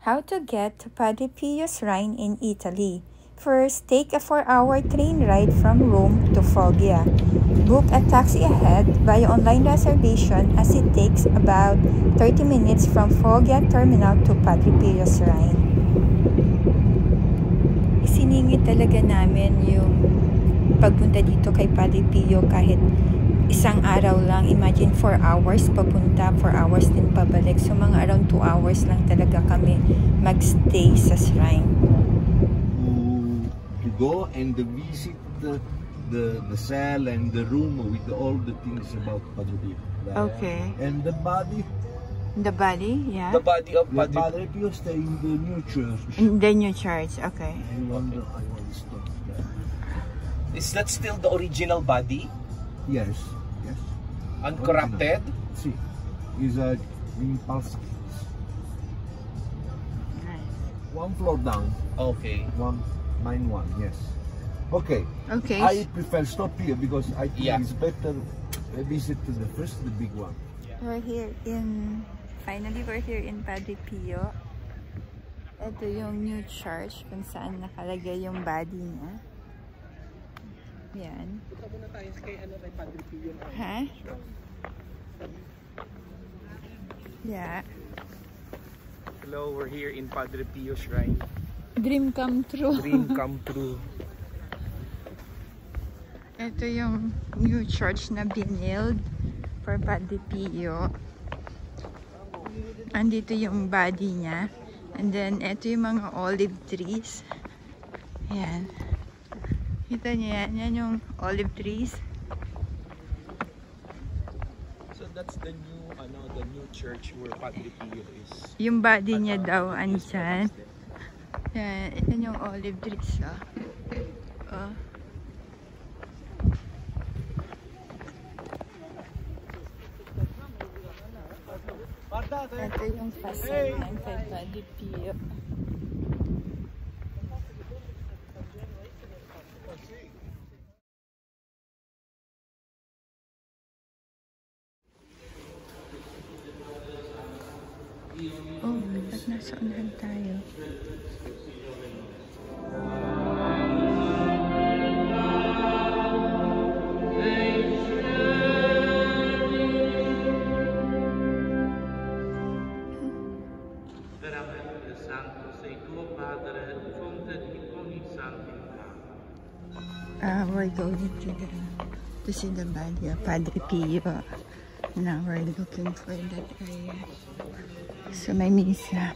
How to get to Padre Pio Shrine in Italy. First, take a 4-hour train ride from Rome to Foggia. Book a taxi ahead via online reservation as it takes about 30 minutes from Foggia Terminal to Padre Pio Shrine. Isiningit talaga namin yung pagpunta dito kay Padre Pio kahit isang araw lang. Imagine 4 hours papunta, 4 hours din pabalik. So mga around 2 hours lang talaga kami magstay sa shrine. To go and visit the cell and the room with all the things about Padre Pio. Okay. And the body. The body, yeah. The body of Padre Pio stay in the new church. In the new church, okay. I wonder, I want to stop there. Is that still the original body? Yes, yes. Uncorrupted? See, is a impulse. Nice. One floor down. Okay. Mine one, yes. Okay. Okay. I prefer stop here because I think Yeah. it's better visit to the first, the big one. Finally we're here in Padre Pio. Ito yung new church kung saan nakalagay yung body niya. Yan. Punta muna tayo kay Padre Pio. Ha? Yeah. Hello, we're here in Padre Pio Shrine. Dream come true. Dream come true. Ito yung new church na binild for Padre Pio. Andito yung body niya. And then, ito yung mga olive trees. Ayan. Kita niyo yan? Yan yung olive trees. So that's the new church where Padre Pio is. Yung body niya daw, andyan. Yan. Yan yung olive trees. Oh. Ito yung facade ng kay Padre Pio. Oh, ba't nasa unahan tayo? We're going to see the body of Padre Pio. Now we're looking for that area. So may misa.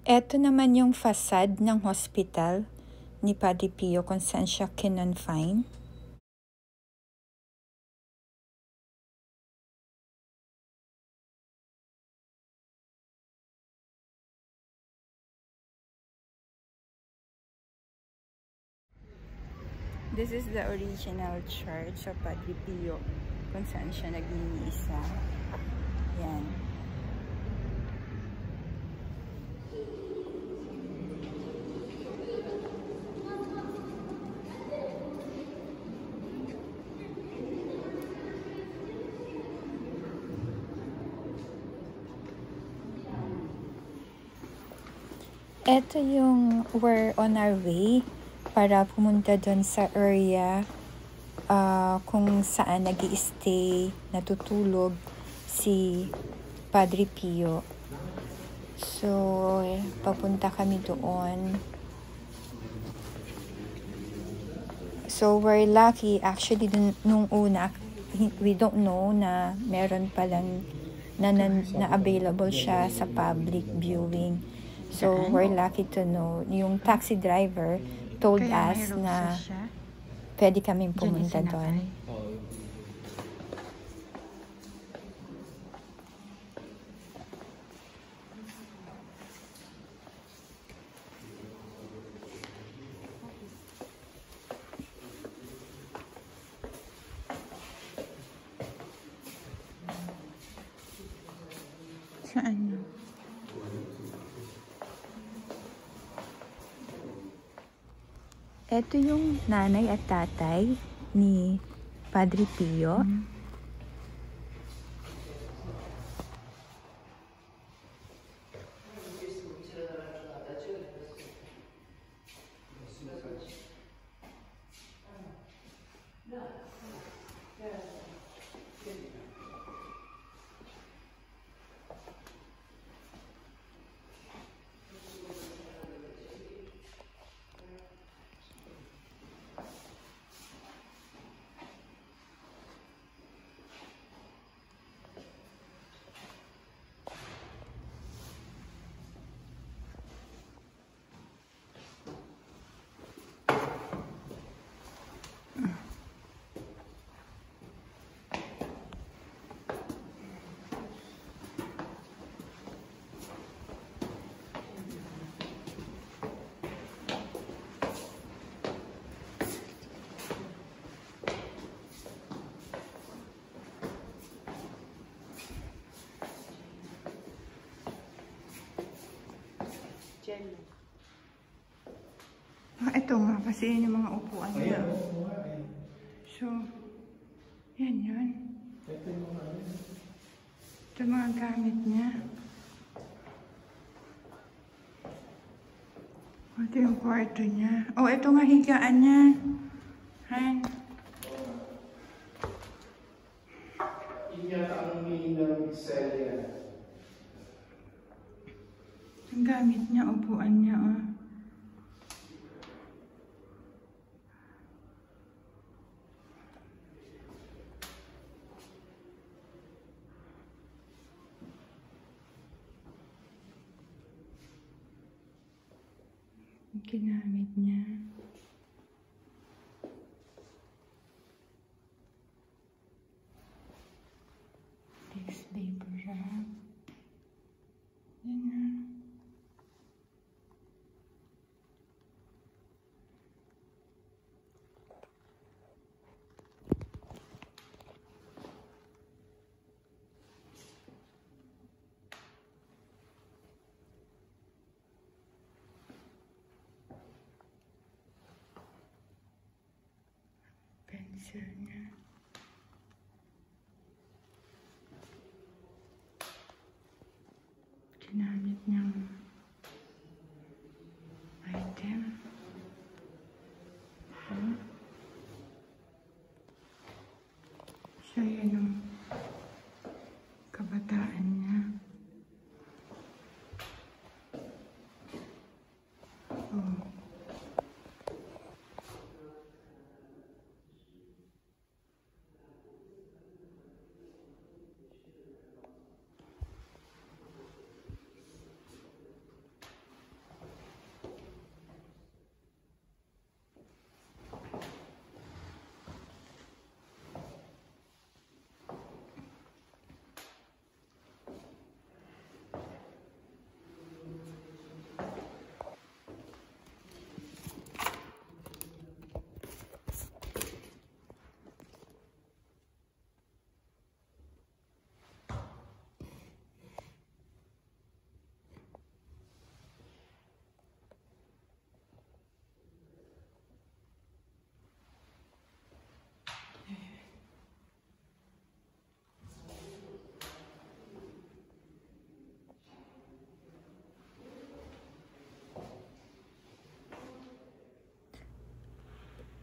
Eto naman yung facade ng hospital ni Padre Pio kung saan siya kinonfine. This is the original church of Padre Pio kung saan siya nagmimisa. Yan. Ito yung we're on our way para pumunta doon sa area kung saan nag-i-stay, natutulog si Padre Pio. So, papunta kami doon. So, we're lucky. Actually, nung una, we don't know na meron palang na available siya sa public viewing. So, we're lucky to know. Yung taxi driver told us na pwede kaming pumunta doon. Saan? Ito yung nanay at tatay ni Padre Pio. Ito nga kasi yun yung mga upuan niya. So, yan yun. Ito mga gamit niya. Ito yung kwarto niya. Oh, ito nga higaan niya. Han. Yung gamit niya, upuan niya, oh. Ginamit niya. Takes paper wrap. Yan na. Pencil niya. Ginamit niyang item. So, yan yung kabataan niya. Oh.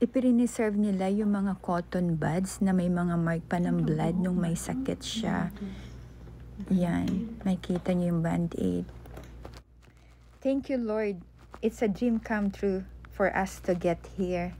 ipiniserve nila yung mga cotton buds na may mga mark pa ng blood nung may sakit siya. Yan, makita niyo yung band-aid. Thank you, Lord. It's a dream come true for us to get here.